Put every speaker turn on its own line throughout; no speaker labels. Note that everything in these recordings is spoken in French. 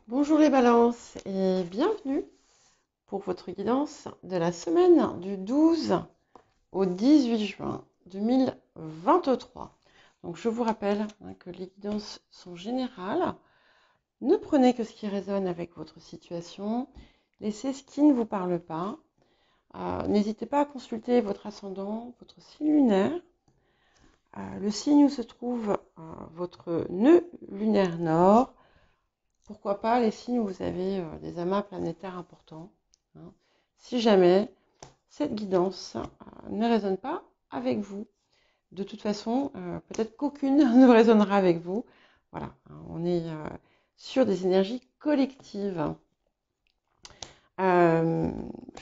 Bonjour les balances et bienvenue pour votre guidance de la semaine du 12 au 18 juin 2023. Donc je vous rappelle que les guidances sont générales. Ne prenez que ce qui résonne avec votre situation. Laissez ce qui ne vous parle pas. N'hésitez pas à consulter votre ascendant, votre signe lunaire, le signe où se trouve votre nœud lunaire nord. Pourquoi pas les signes où vous avez des amas planétaires importants, hein. Si jamais cette guidance ne résonne pas avec vous, de toute façon, peut-être qu'aucune ne résonnera avec vous. Voilà, hein, on est sur des énergies collectives. Je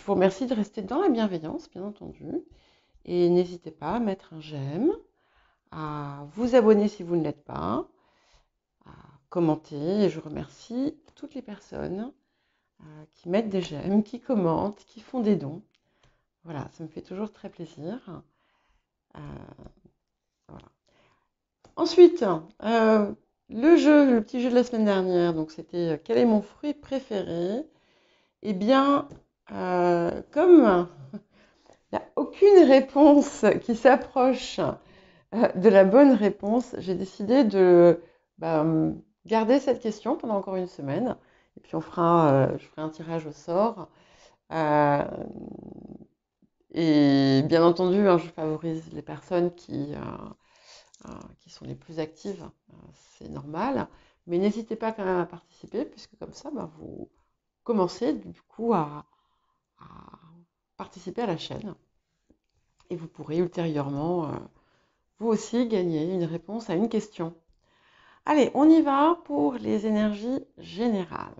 vous remercie de rester dans la bienveillance, bien entendu. Et n'hésitez pas à mettre un j'aime, à vous abonner si vous ne l'êtes pas, à commenter. Et je remercie toutes les personnes qui mettent des j'aime, qui commentent, qui font des dons. Voilà, ça me fait toujours très plaisir. Voilà. Ensuite, le petit jeu de la semaine dernière, donc c'était quel est mon fruit préféré? Eh bien, comme il n'y a aucune réponse qui s'approche de la bonne réponse, j'ai décidé de garder cette question pendant encore une semaine. Et puis je ferai un tirage au sort. Et bien entendu, je favorise les personnes qui sont les plus actives, c'est normal. Mais n'hésitez pas quand même à participer, puisque comme ça, vous commencez du coup à participer à la chaîne. Et vous pourrez ultérieurement, vous aussi, gagner une réponse à une question. Allez, on y va pour les énergies générales.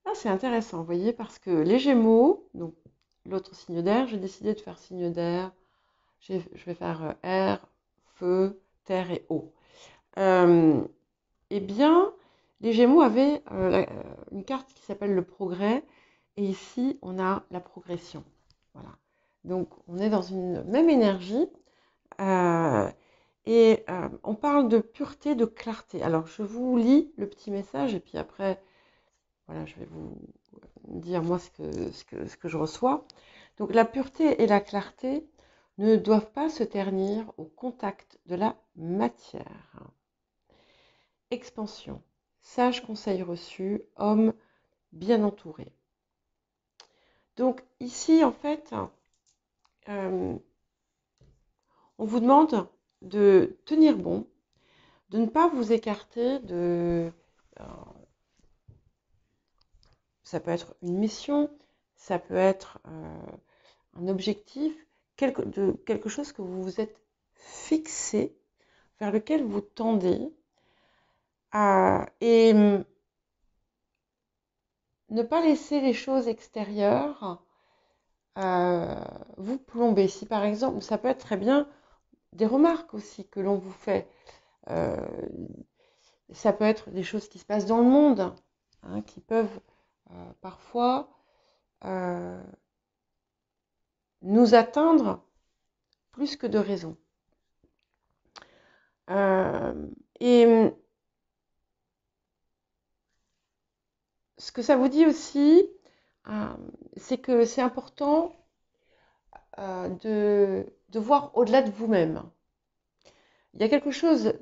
Là, c'est intéressant, vous voyez, parce que les Gémeaux, donc l'autre signe d'air, j'ai décidé de faire signe d'air. Je vais faire air, feu, terre et eau. Eh bien, les Gémeaux avaient une carte qui s'appelle le progrès, et ici, on a la progression. Voilà. Donc, on est dans une même énergie, et on parle de pureté, de clarté. Alors, je vous lis le petit message, et puis après, voilà, je vais vous dire moi ce que je reçois. Donc, la pureté et la clarté ne doivent pas se ternir au contact de la matière. Expansion. Sage conseil reçu, homme bien entouré. Donc ici, en fait, on vous demande de tenir bon, de ne pas vous écarter de... ça peut être une mission, ça peut être un objectif, quelque chose que vous vous êtes fixé, vers lequel vous tendez, et ne pas laisser les choses extérieures vous plomber. Si par exemple, ça peut être très bien des remarques aussi que l'on vous fait. Euh, Ça peut être des choses qui se passent dans le monde, hein, qui peuvent parfois nous atteindre plus que de raison. Et ce que ça vous dit aussi, c'est que c'est important de voir au-delà de vous-même. Il y a quelque chose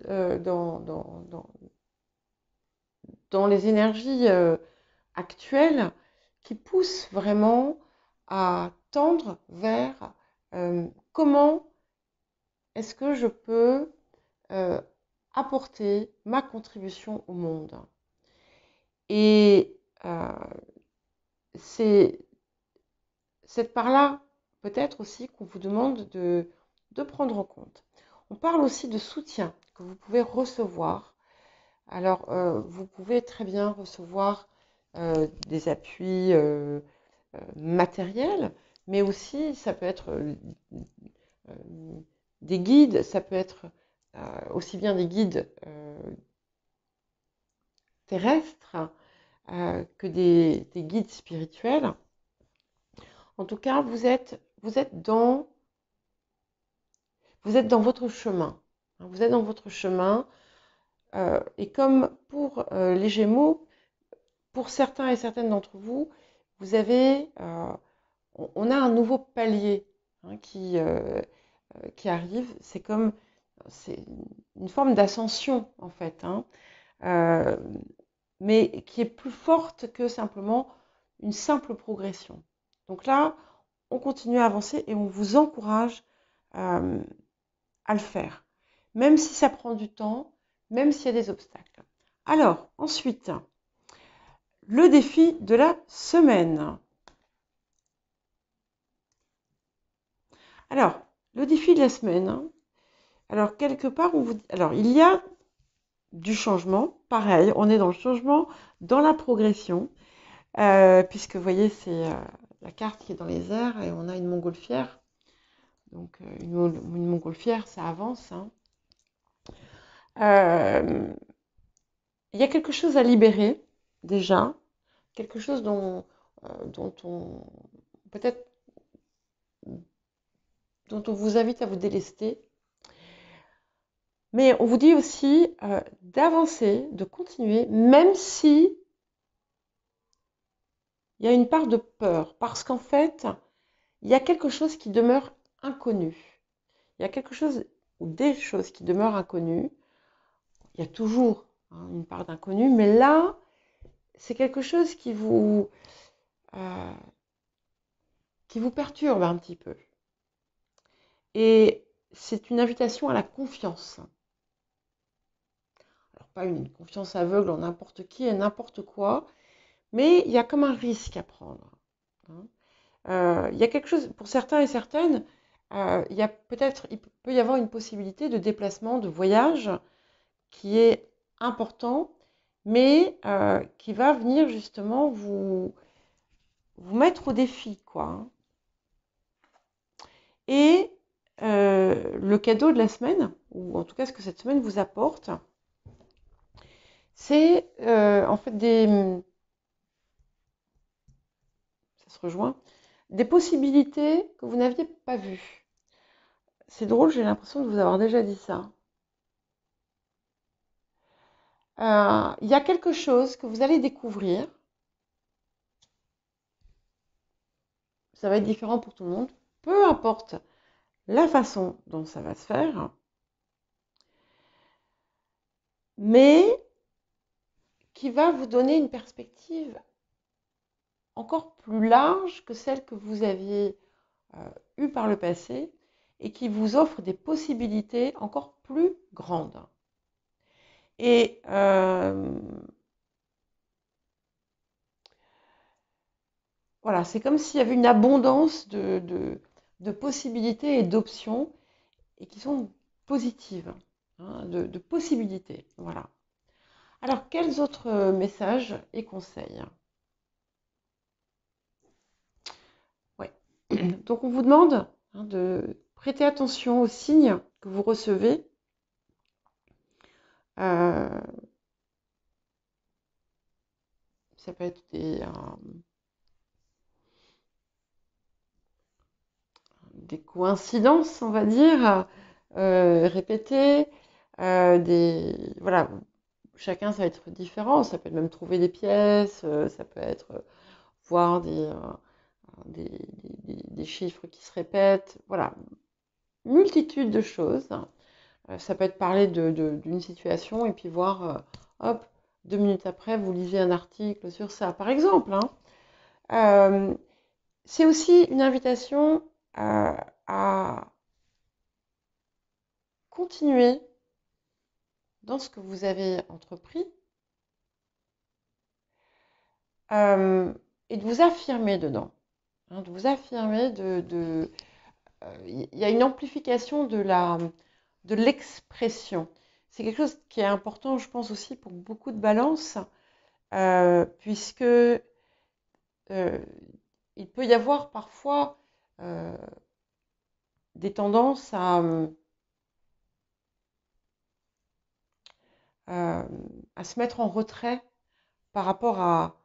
dans les énergies actuelles qui pousse vraiment à tendre vers comment est-ce que je peux euh, apporter ma contribution au monde. Et c'est cette part-là, peut-être aussi, qu'on vous demande de prendre en compte. On parle aussi de soutien que vous pouvez recevoir. Alors, vous pouvez très bien recevoir des appuis matériels, mais aussi ça peut être des guides, ça peut être aussi bien des guides terrestres que des guides spirituels. En tout cas, vous êtes dans votre chemin. Vous êtes dans votre chemin. et comme pour les Gémeaux, pour certains et certaines d'entre vous, vous avez, on a un nouveau palier hein, qui arrive. C'est une forme d'ascension en fait, hein, euh, mais qui est plus forte que simplement une simple progression. Donc là, on continue à avancer et on vous encourage à le faire, même si ça prend du temps, même s'il y a des obstacles. Alors, ensuite, le défi de la semaine. Alors, le défi de la semaine, hein, alors quelque part, alors il y a du changement, pareil, on est dans le changement, dans la progression, puisque vous voyez, c'est la carte qui est dans les airs et on a une montgolfière. Donc, une montgolfière, ça avance. Hein. Il y a quelque chose à libérer, déjà, quelque chose dont on peut-être dont on vous invite à vous délester. Mais on vous dit aussi d'avancer, de continuer, même si il y a une part de peur, parce qu'en fait, il y a quelque chose qui demeure inconnu. Il y a quelque chose ou des choses qui demeurent inconnues. Il y a toujours hein, une part d'inconnu, mais là, c'est quelque chose euh, qui vous perturbe un petit peu. Et c'est une invitation à la confiance. Alors, pas une confiance aveugle en n'importe qui et n'importe quoi, mais il y a comme un risque à prendre. Hein. Il y a quelque chose, pour certains et certaines, il peut y avoir une possibilité de déplacement, de voyage qui est important, mais qui va venir justement vous mettre au défi, quoi. Hein. Et le cadeau de la semaine, ou en tout cas ce que cette semaine vous apporte, c'est en fait ça se rejoint, des possibilités que vous n'aviez pas vues. C'est drôle, j'ai l'impression de vous avoir déjà dit ça. Il y a quelque chose que vous allez découvrir. Ça va être différent pour tout le monde. Peu importe la façon dont ça va se faire. Mais qui va vous donner une perspective encore plus large que celle que vous aviez eue par le passé et qui vous offre des possibilités encore plus grandes. Et voilà, c'est comme s'il y avait une abondance de possibilités et d'options et qui sont positives, hein, de possibilités. Voilà. Alors, quels autres messages et conseils? Ouais. Donc, on vous demande hein, de prêter attention aux signes que vous recevez. Ça peut être des coïncidences, on va dire, répétées. Voilà, chacun, ça va être différent. Ça peut être même trouver des pièces, ça peut être voir des chiffres qui se répètent. Voilà, multitude de choses. Ça peut être parler d'une situation et puis voir, hop, 2 minutes après, vous lisez un article sur ça, par exemple. Hein. C'est aussi une invitation à continuer dans ce que vous avez entrepris et de vous affirmer dedans. Hein, de vous affirmer, il y a une amplification de l'expression. C'est quelque chose qui est important, je pense aussi, pour beaucoup de balances, puisque il peut y avoir parfois des tendances à se mettre en retrait par rapport à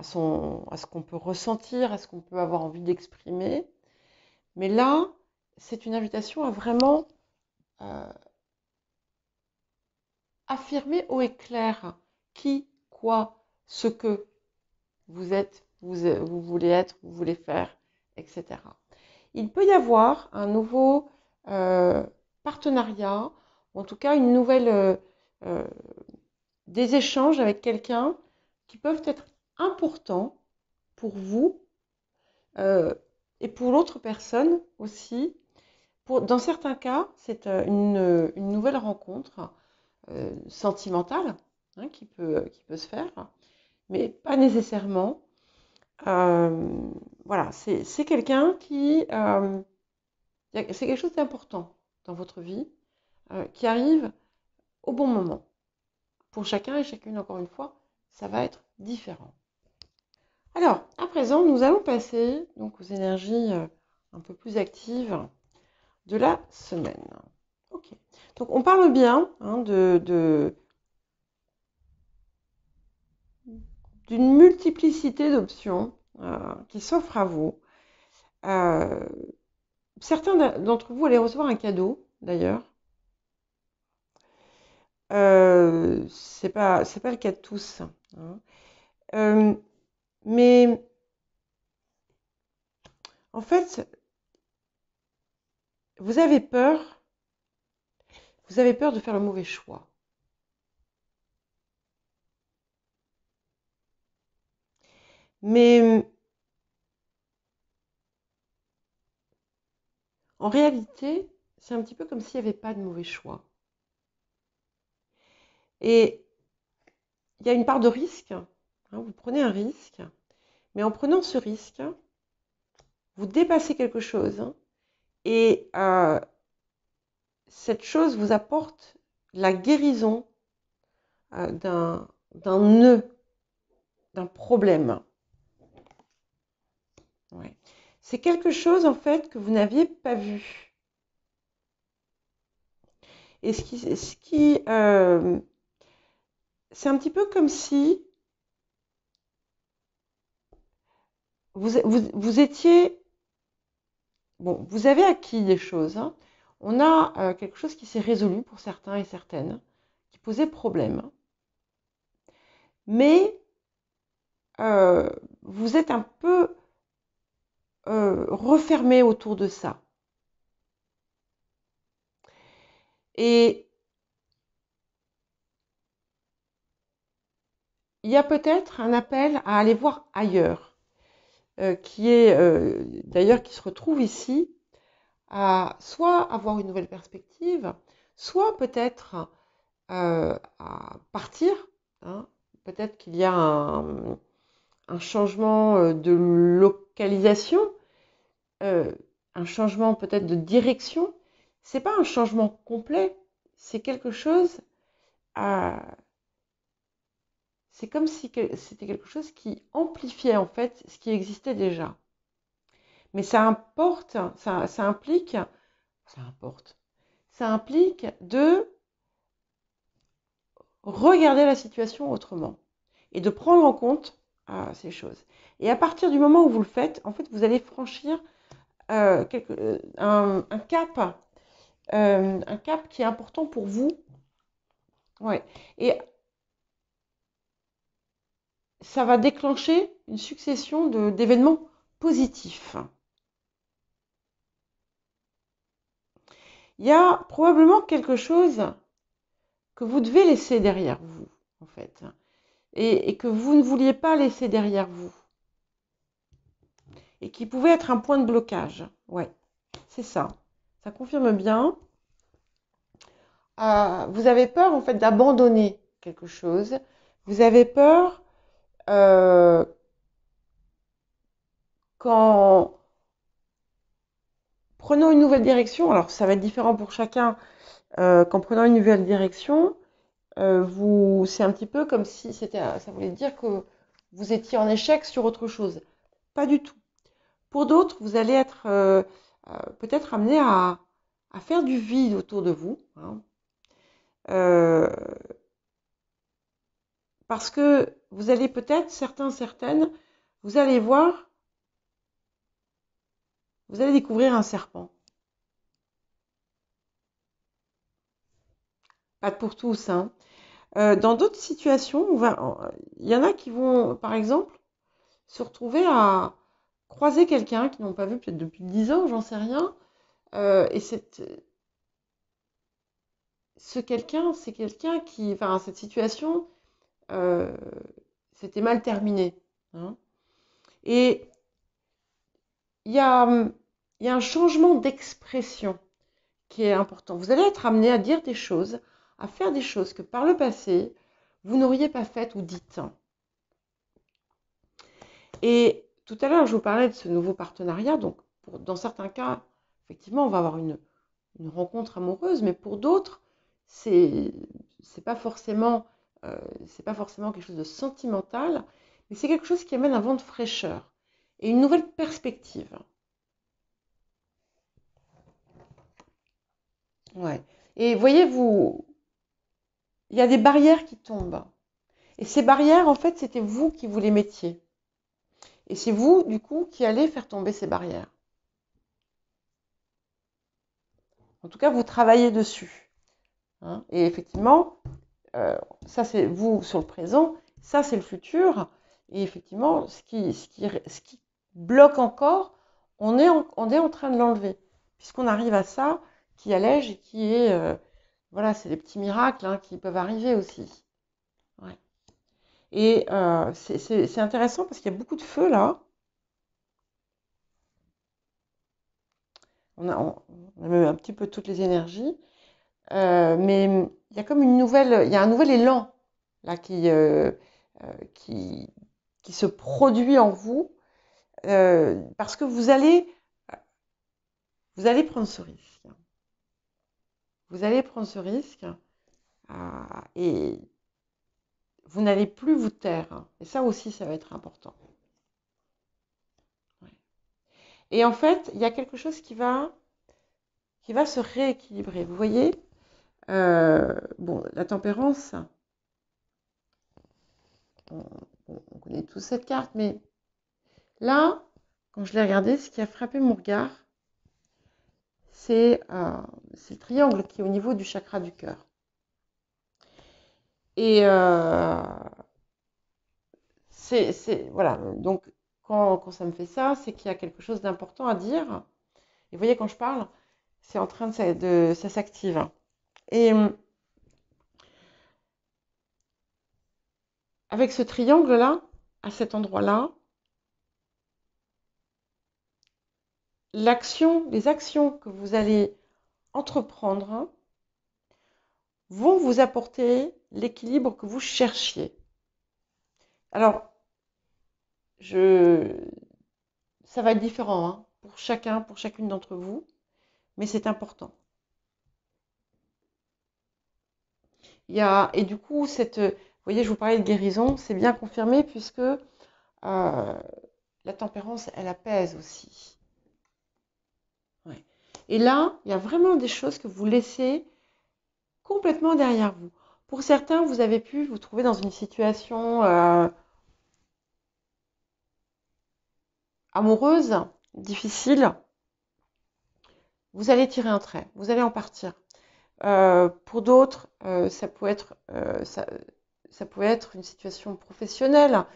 ce qu'on peut ressentir, à ce qu'on peut avoir envie d'exprimer. Mais là, c'est une invitation à vraiment affirmer haut et clair qui, quoi, ce que vous êtes, vous voulez être, vous voulez faire, etc. Il peut y avoir un nouveau partenariat, ou en tout cas une nouvelle, des échanges avec quelqu'un qui peuvent être importants pour vous et pour l'autre personne aussi. Dans certains cas, c'est une nouvelle rencontre sentimentale qui peut se faire, mais pas nécessairement. Voilà, c'est quelqu'un c'est quelque chose d'important dans votre vie qui arrive au bon moment. Pour chacun et chacune, encore une fois, ça va être différent. Alors, à présent, nous allons passer donc aux énergies un peu plus actives de la semaine. Ok. Donc, on parle bien d'une multiplicité d'options qui s'offrent à vous. Certains d'entre vous allez recevoir un cadeau, d'ailleurs. C'est pas le cas de tous, hein. Mais en fait, vous avez peur de faire le mauvais choix. Mais en réalité, c'est un petit peu comme s'il n'y avait pas de mauvais choix. Et il y a une part de risque, hein, vous prenez un risque, mais en prenant ce risque, vous dépassez quelque chose, hein, et cette chose vous apporte la guérison d'un nœud, d'un problème. Ouais. C'est quelque chose en fait que vous n'aviez pas vu. Et c'est un petit peu comme si vous étiez, bon, vous avez acquis des choses, hein. On a quelque chose qui s'est résolu pour certains et certaines, qui posait problème. Mais vous êtes un peu refermé autour de ça. Et il y a peut-être un appel à aller voir ailleurs, qui est d'ailleurs qui se retrouve ici, à soit avoir une nouvelle perspective, soit peut-être à partir, hein. Peut-être qu'il y a un changement de localisation, un changement peut-être de direction. C'est pas un changement complet, c'est quelque chose c'est comme si c'était quelque chose qui amplifiait en fait ce qui existait déjà. Mais ça implique de regarder la situation autrement et de prendre en compte ces choses. Et à partir du moment où vous le faites, en fait, vous allez franchir un cap qui est important pour vous. Ouais. Et ça va déclencher une succession d'événements positifs. Il y a probablement quelque chose que vous devez laisser derrière vous, en fait, et que vous ne vouliez pas laisser derrière vous, et qui pouvait être un point de blocage. Ouais, c'est ça. Ça confirme bien. Vous avez peur, en fait, d'abandonner quelque chose. Vous avez peur qu'en prenant une nouvelle direction, alors ça va être différent pour chacun, qu'en prenant une nouvelle direction, c'est un petit peu comme si ça voulait dire que vous étiez en échec sur autre chose. Pas du tout. Pour d'autres, vous allez être peut-être amené à faire du vide autour de vous, hein. Parce que vous allez peut-être, certaines, vous allez découvrir un serpent. Pas pour tous, hein. Dans d'autres situations, il y en a qui vont, par exemple, se retrouver à croiser quelqu'un qu'ils n'ont pas vu peut-être depuis 10 ans, j'en sais rien. Et ce quelqu'un, c'est quelqu'un qui, enfin, cette situation, euh, c'était mal terminé, hein. Et il y a, il y a un changement d'expression qui est important. Vous allez être amené à dire des choses, à faire des choses que par le passé, vous n'auriez pas faites ou dites. Et tout à l'heure, je vous parlais de ce nouveau partenariat. Donc, dans certains cas, effectivement, on va avoir une rencontre amoureuse, mais pour d'autres, c'est c'est pas forcément c'est pas forcément quelque chose de sentimental, mais c'est quelque chose qui amène un vent de fraîcheur et une nouvelle perspective. Ouais. Et voyez-vous, il y a des barrières qui tombent. Et ces barrières, en fait, c'était vous qui vous les mettiez. Et c'est vous, du coup, qui allez faire tomber ces barrières. En tout cas, vous travaillez dessus, hein. Et effectivement, ça c'est vous sur le présent, ça c'est le futur. Et effectivement, ce qui bloque encore, on est en train de l'enlever. Puisqu'on arrive à ça qui allège et qui est, voilà, c'est des petits miracles, hein, qui peuvent arriver aussi. Ouais. Et c'est intéressant parce qu'il y a beaucoup de feu là. On a même un petit peu toutes les énergies. Mais il y a comme il y a un nouvel élan là qui, qui se produit en vous parce que vous allez prendre ce risque. Vous allez prendre ce risque et vous n'allez plus vous taire, hein. Et ça aussi, ça va être important. Ouais. Et en fait, il y a quelque chose qui va se rééquilibrer. Vous voyez, bon, la tempérance, on, on connaît tous cette carte, mais là, quand je l'ai regardée, ce qui a frappé mon regard, c'est le triangle qui est au niveau du chakra du cœur. Et voilà, donc quand ça me fait ça, c'est qu'il y a quelque chose d'important à dire. Et vous voyez, quand je parle, c'est en train ça s'active. Et avec ce triangle-là, à cet endroit-là, les actions que vous allez entreprendre vont vous apporter l'équilibre que vous cherchiez. Alors, ça va être différent, hein, pour chacun, pour chacune d'entre vous, mais c'est important. Et du coup, vous voyez, je vous parlais de guérison, c'est bien confirmé puisque la tempérance, elle apaise aussi. Ouais. Et là, il y a vraiment des choses que vous laissez complètement derrière vous. Pour certains, vous avez pu vous trouver dans une situation amoureuse, difficile. Vous allez tirer un trait, vous allez en partir. Pour d'autres, ça pouvait être une situation professionnelle,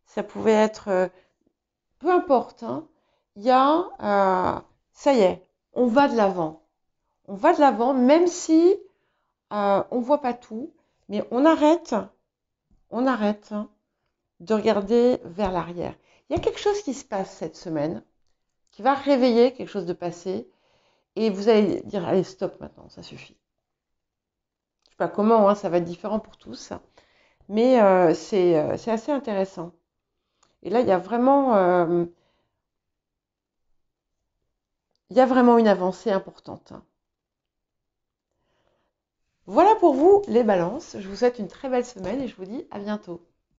ça pouvait être, peu importe, hein, il y a, ça y est, on va de l'avant. On va de l'avant, même si on voit pas tout, mais on arrête hein, de regarder vers l'arrière. Il y a quelque chose qui se passe cette semaine, qui va réveiller quelque chose de passé, et vous allez dire, allez, stop maintenant, ça suffit. Je sais pas comment, hein, ça va être différent pour tous, mais c'est assez intéressant. Et là, il y a vraiment une avancée importante. Voilà pour vous les balances. Je vous souhaite une très belle semaine et je vous dis à bientôt.